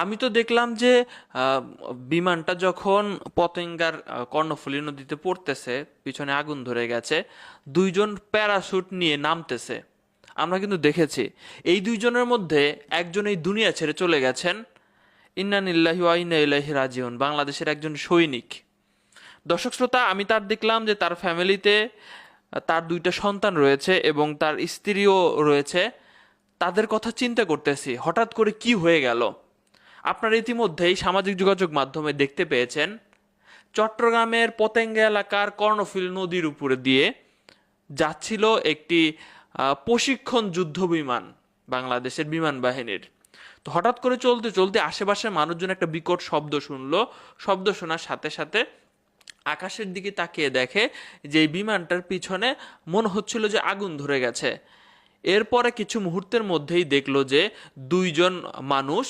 আমি তো দেখলাম যে বিমানটা যখন পতেঙ্গার কর্ণফুলী নদীতে পড়তেছে, পিছনে আগুন ধরে গেছে, দুইজন প্যারাশুট নিয়ে নামতেছে। আমরা কিন্তু দেখেছি এই দুইজনের মধ্যে একজন এই দুনিয়া ছেড়ে চলে গেছেন। ইন্না নিল্লাহি ওয়া ইন্না ইলাইহি রাজিউন, বাংলাদেশের একজন সৈনিক। দর্শক শ্রোতা, আমি তার দেখলাম যে তার ফ্যামিলিতে তার দুইটা সন্তান রয়েছে এবং তার স্ত্রীও রয়েছে। তাদের কথা চিন্তা করতেছি, হঠাৎ করে কি হয়ে গেল। আপনারা ইতিমধ্যেই সামাজিক যোগাযোগ মাধ্যমে দেখতে পেয়েছেন, চট্টগ্রামের পতেঙ্গা এলাকার কর্ণফুলী নদীর উপরে দিয়ে যাচ্ছিল একটি প্রশিক্ষণ যুদ্ধ বিমান, বাংলাদেশের বিমান বাহিনীর। তো হঠাৎ করে চলতে চলতে আশেপাশে মানুষজন একটা বিকট শব্দ শুনলো। শব্দ শোনার সাথে সাথে আকাশের দিকে তাকিয়ে দেখে যে এই বিমানটার পিছনে মনে হচ্ছিল যে আগুন ধরে গেছে। এরপরে কিছু মুহূর্তের মধ্যেই দেখলো যে দুইজন মানুষ